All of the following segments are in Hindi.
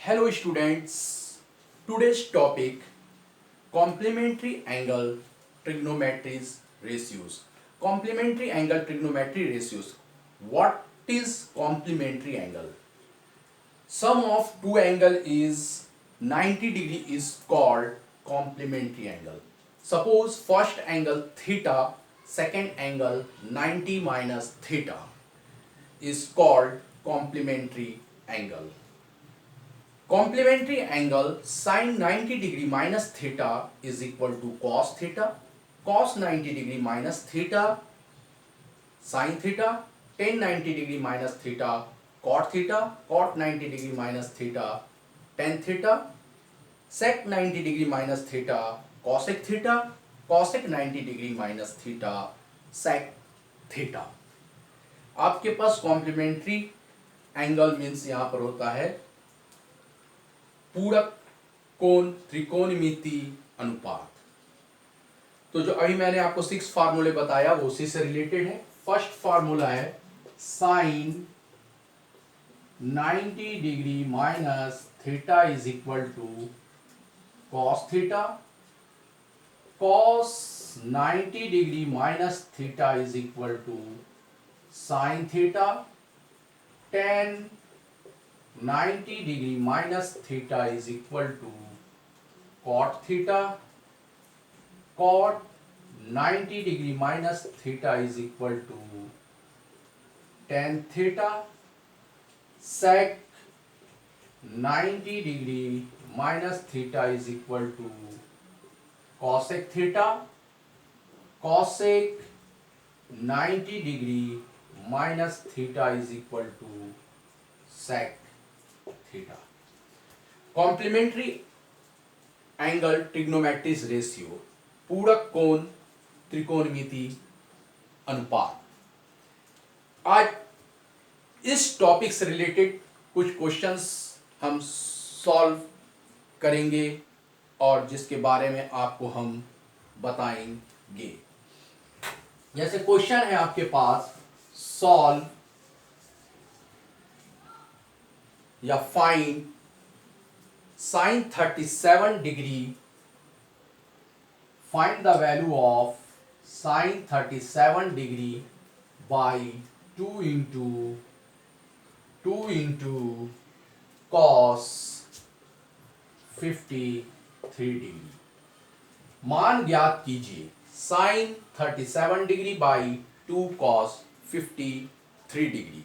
Hello students, today's topic complementary angle trigonometry ratios. Complementary angle trigonometry ratios. What is complementary angle? Sum of two angle is 90 degree is called complementary angle. Suppose first angle theta, second angle 90 minus theta is called complementary angle. Complementary angle sine 90 degree minus theta is equal to cos theta. Cos 90 degree minus theta sine theta. Tan 90 degree minus theta cot theta. Cot 90 degree minus theta tan theta. Sec 90 degree minus theta cosec theta. Cosec 90 degree minus theta sec theta. आपके पास कॉम्प्लीमेंट्री एंगल मीन्स यहां पर होता है पूरक कोण त्रिकोणमिति अनुपात। तो जो अभी मैंने आपको 6 फार्मूले बताया वो उसी से रिलेटेड है। फर्स्ट फार्मूला है sine 90 degree minus theta is equal to cos theta. Cos 90 degree minus theta is equal to sine theta. Tan 90 degree minus theta is equal to cot theta. Cot 90 degree minus theta is equal to tan theta. Sec 90 degree minus theta is equal to cosec theta. Cosec 90 degree minus theta is equal to sec theta. Complementary angle trigonometry ratio पूरक कोण त्रिकोणमिति अनुपात। आज इस टॉपिक से रिलेटेड कुछ क्वेश्चंस हम सॉल्व करेंगे और जिसके बारे में आपको हम बताएंगे। जैसे क्वेश्चन है आपके पास सॉल्व या find sine 37 degree, find the value of sine 37 degree by 2 into cos 53 degree. मान ज्ञात कीजिए sine 37 degree by 2 cos 53 degree.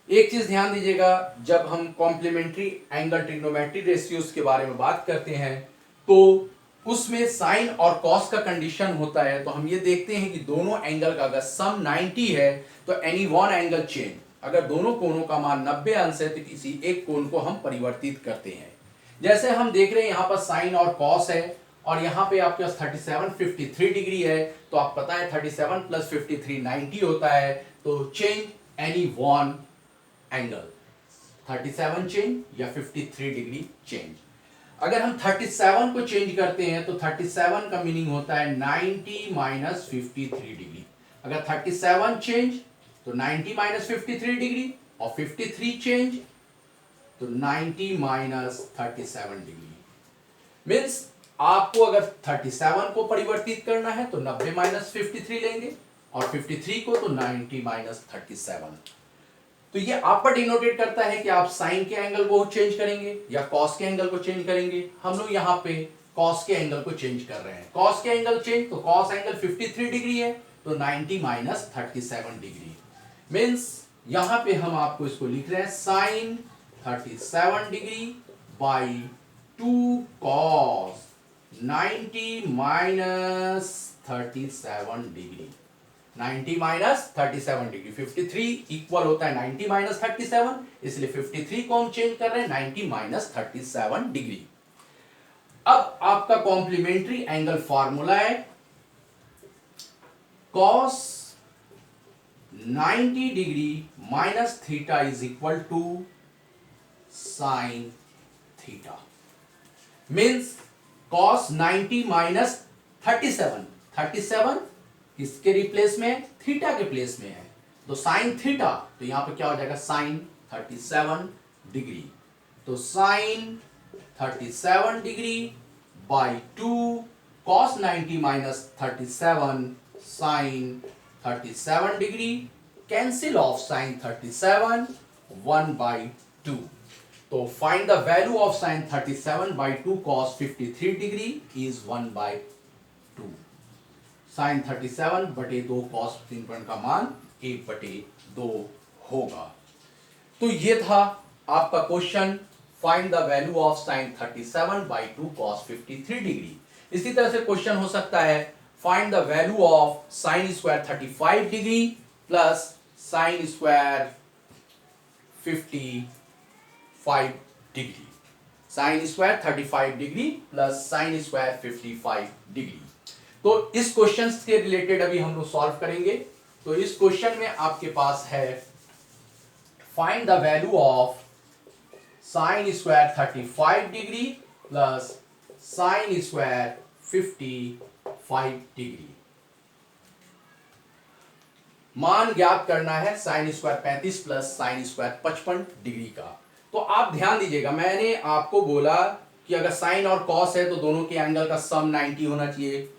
एक चीज ध्यान दीजिएगा, जब हम कॉम्प्लीमेंट्री एंगल ट्रिग्नोमेट्री रेशियोज के बारे में बात करते हैं तो उसमें साइन और कॉस का कंडीशन होता है। तो हम ये देखते हैं कि दोनों एंगल का अगर सम 90 है तो एनी वन एंगल चेंज, अगर दोनों कोणों का मान 90 अंश है तो किसी एक कोण को हम परिवर्तित करते हैं। जैसे हम देख रहे हैं यहाँ पर साइन और कॉस है और यहाँ पे आपके पास 37 53 डिग्री है। तो आप पता है 37 प्लस 53 90 होता है। तो change any one angle 37 change या 53 डिग्री चेंज। अगर हम 37 को चेंज करते हैं तो 37 का मीनिंग होता है 90 माइनस 53 डिग्री। अगर 37 चेंज तो 90 माइनस 53 डिग्री और 53 चेंज तो 90 माइनस 37 डिग्री। मीन्स आपको अगर 37 को परिवर्तित करना है तो 90 माइनस 53 लेंगे और 53 को तो 90 माइनस 37। तो ये आप पर डिनोटेट करता है कि आप साइन के एंगल को चेंज करेंगे या कॉस के एंगल को चेंज करेंगे। हम लोग यहाँ पे कॉस के एंगल को चेंज कर रहे हैं। कॉस के एंगल चेंज तो कॉस एंगल 53 डिग्री है तो 90 माइनस 37 डिग्री। मीन्स यहाँ पे हम आपको इसको लिख रहे हैं sine 37 degree by 2 cos 90 minus 37 degree. 90 minus 37 degree, 53 equal होता है 90 माइनस 37, इसलिए 53 को हम चेंज कर रहे हैं 90 माइनस 37 डिग्री। अब आपका कॉम्प्लीमेंट्री एंगल फॉर्मूला है cos 90 degree minus theta is equal to sine theta. Means cos 90 minus 37 किसके रिप्लेस में है? थीटा के प्लेस में है। तो साइन थीटा, तो यहां पर क्या हो जाएगा साइन 37 डिग्री। तो sine 37 degree by 2 cos 90 minus 37 sine 37 degree, cancel off sine 37 1 by 2। तो find the value of sine 37 by 2 cos 53 degree is 1 by 2। Sine 37 बटे 2 cos 53 का मान 1 बटे 2 होगा। तो ये था आपका question, find the value of sine 37 by 2 cos 53 degree. इसी तरह से क्वेश्चन हो सकता है, find the value of sign square 35 degree plus sine square 55 degree. Sine square 35 degree plus sine square 55 degree. तो इस क्वेश्चन के रिलेटेड अभी हम लोग सॉल्व करेंगे। तो इस क्वेश्चन में आपके पास है, find the value of sign square 35 degree plus sine square 55 degree. मान ज्ञात करना है sine square 35 plus sine square 55 degree का। तो आप ध्यान दीजिएगा, मैंने आपको बोला कि अगर साइन और कॉस है तो दोनों के एंगल का सम 90 होना चाहिए।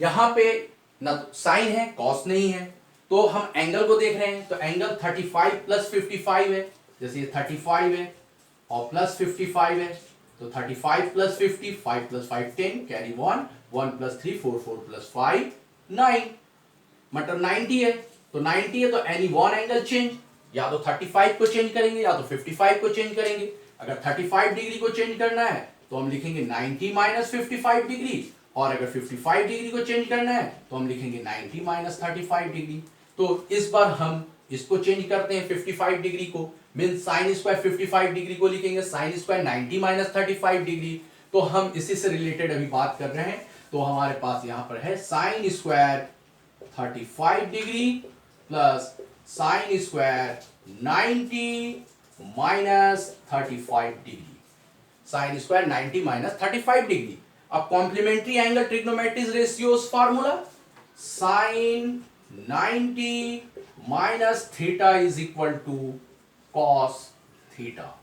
यहां पे ना साइन है कॉस नहीं है, तो हम एंगल को देख रहे हैं, तो एंगल 35 प्लस 55 है। जैसे ये 35 है और प्लस 55 है, तो 35 plus 50, 5 plus 5 10, carry 1, 1 plus 3 4, 4 plus 5 9, मतलब 90 है। तो 90 है तो एनी वन एंगल चेंज, या तो 35 को चेंज करेंगे या तो 55 को चेंज करेंगे। अगर 35 डिग्री को चेंज करना है तो हम लिखेंगे 90 माइनस 55 डिग्री, और अगर 55 डिग्री को चेंज करना है तो हम लिखेंगे 90 माइनस 35 डिग्री। तो इस बार हम इसको चेंज करते हैं 55 डिग्री को, मीन साइन स्क्वायर 55 डिग्री को लिखेंगे साइन स्क्वायर 90 माइनस 35 डिग्री। तो हम इसी से रिलेटेड अभी बात कर रहे हैं। तो हमारे पास यहां पर है sine square 35 degree plus sine square 90 minus 35 degree. Sine square 90 minus 35 degree. अब complementary angle trigonometric ratios formula, sine 90 minus theta is equal to cos theta.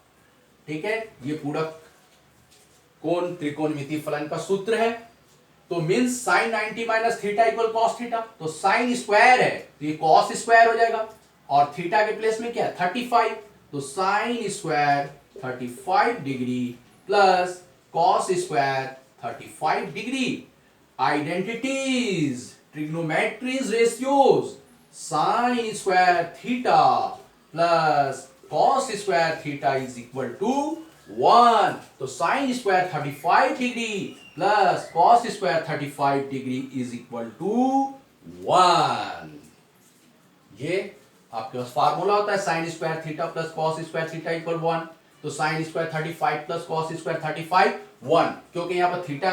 ठीक है, ये पूरा कोण त्रिकोणमिति फलन का सूत्र है। तो means sign 90 minus theta equal cos theta. तो साइन स्क्वायर है तो ये कॉस स्क्वायर हो जाएगा, और थीटा के प्लेस में क्या है 35, तो sine square 35 degree plus cos square 35 degree. Identities trigonometries ratios, sine square theta plus cos square theta is equal to 1। तो sine square 35 degree plus cos square 35 degree is equal to 1। ये आपके पास फार्मूला होता है, sine square theta plus cos square theta equal 1। तो sine square 35 plus cos square 35 1, क्योंकि यहां पर थीटा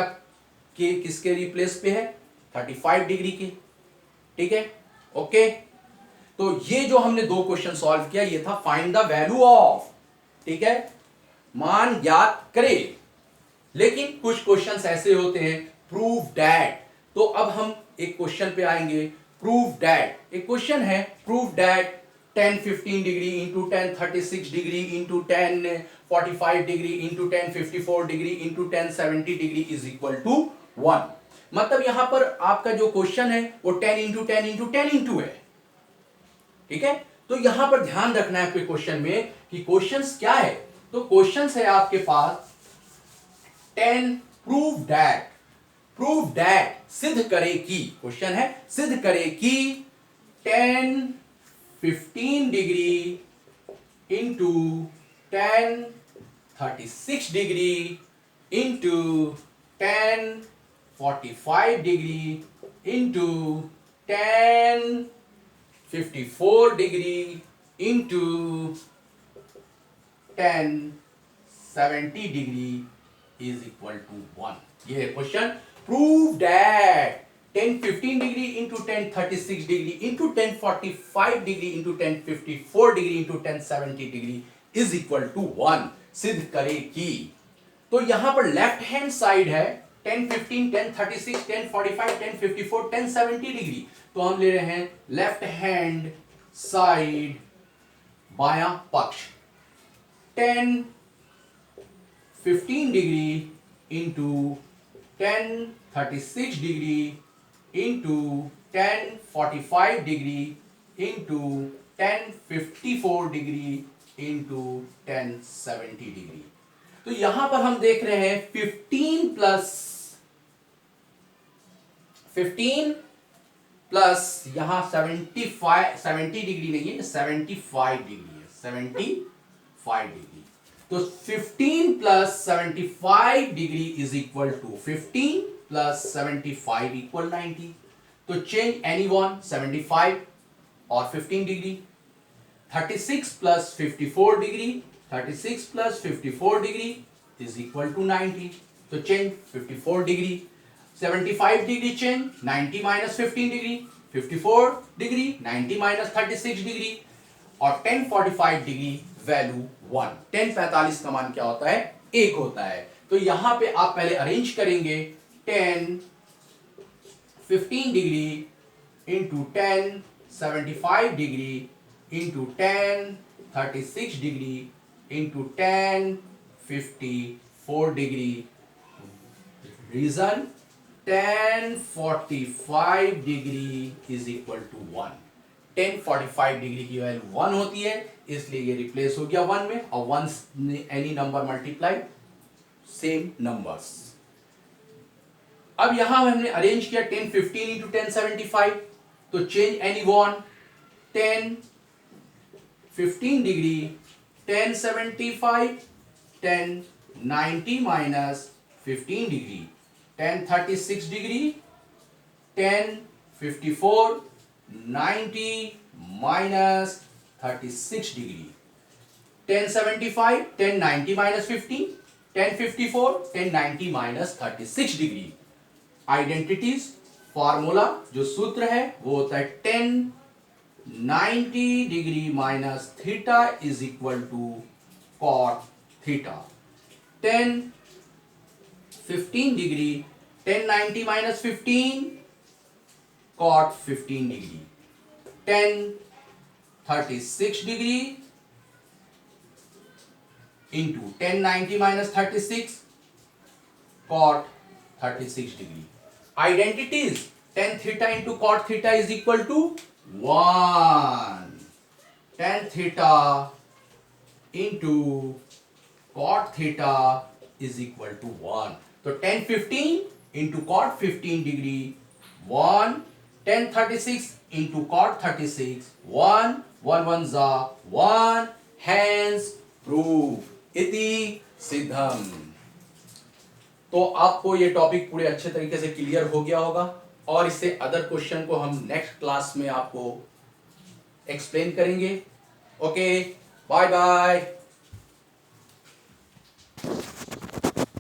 के किसके रिप्लेस पे है 35 डिग्री के। ठीक है, ओके। तो ये जो हमने दो क्वेश्चन सॉल्व किया ये था फाइंड द वैल्यू ऑफ, ठीक है, मान ज्ञात करें। लेकिन कुछ क्वेश्चंस ऐसे होते हैं प्रूव दैट। तो अब हम एक क्वेश्चन पे आएंगे, प्रूव दैट। एक क्वेश्चन है prove that 10 15 degree into 10 36 degree into 10 45 degree into 10 54 degree into 10 70 degree is equal to 1। मतलब यहां पर आपका जो क्वेश्चन है वो 10 इंटू 10 इंटू 10 इंटू है। ठीक है, तो यहां पर ध्यान रखना है आपके क्वेश्चन में कि क्वेश्चंस क्या है। तो क्वेश्चंस है आपके पास 10 प्रूव दैट सिद्ध करे कि, क्वेश्चन है सिद्ध करे कि 10 15 degree into 10 36 degree into 10 45 degree into 10 54 degree into 10 70 degree is equal to 1। ये question, prove that 10 15 degree into 10 36 degree into 10 45 degree into 10 54 degree into 10 70 degree is equal to 1। सिद्ध करे कि, तो यहां पर लेफ्ट हैंड साइड है 10 15 10 36 10 45 10 54 10 70 डिग्री। तो हम ले रहे हैं लेफ्ट हैंड साइड बायां पक्ष 10 15 degree into 1036 degree into 1045 degree into 1054 degree into 1070 degree. तो यहां पर हम देख रहे हैं 15 प्लस यहां 70 डिग्री नहीं है, 75 डिग्री है, 75 डिग्री। तो 15 plus 75 degree is equal to 15 plus 75 equal 90। तो चेंज एनी वन 75 और 15 degree. 36 plus 54 degree, 36 plus 54 degree is equal to 90। तो change 54 degree. 75 degree change 90 minus 15 degree, 54 degree 90 minus 36 degree और 1045 डिग्री वैल्यू 1। 1045 का मान क्या होता है? 1 होता है। तो यहां पे आप पहले अरेंज करेंगे 15 degree into 75 degree into 36 degree into 54 degree. Reason 1045 degree is equal to 1। 1045 degree की वैल्यू 1 होती है, इसलिए ये रिप्लेस हो गया 1 में, और 1 any number multiply same numbers. अब यहां हमने अरेंज किया 1015 इंटू 1075, तो change any one 1015 degree 1075 1090 minus 15 degree 1036 degree 1054 90 minus 36 degree 1075 1090 minus 15 1054 1090 minus 36 degree. Identities formula जो सूत्र है वो होता है 1090 degree minus theta is equal to cot theta. 1015 degree 1090 minus 15 cot 15 degree. 1036 degree into 1090 minus 36 cot 36 degree. Identities tan theta into cot theta is equal to 1. Tan theta into cot theta is equal to 1. तो 1015 into cot 15 degree 1, 1036 into cot 36 1, 1 1 za 1, hence proof इति सिद्धम। तो आपको ये टॉपिक पूरे अच्छे तरीके से क्लियर हो गया होगा, और इससे अदर क्वेश्चन को हम नेक्स्ट क्लास में आपको एक्सप्लेन करेंगे। Okay, bye bye.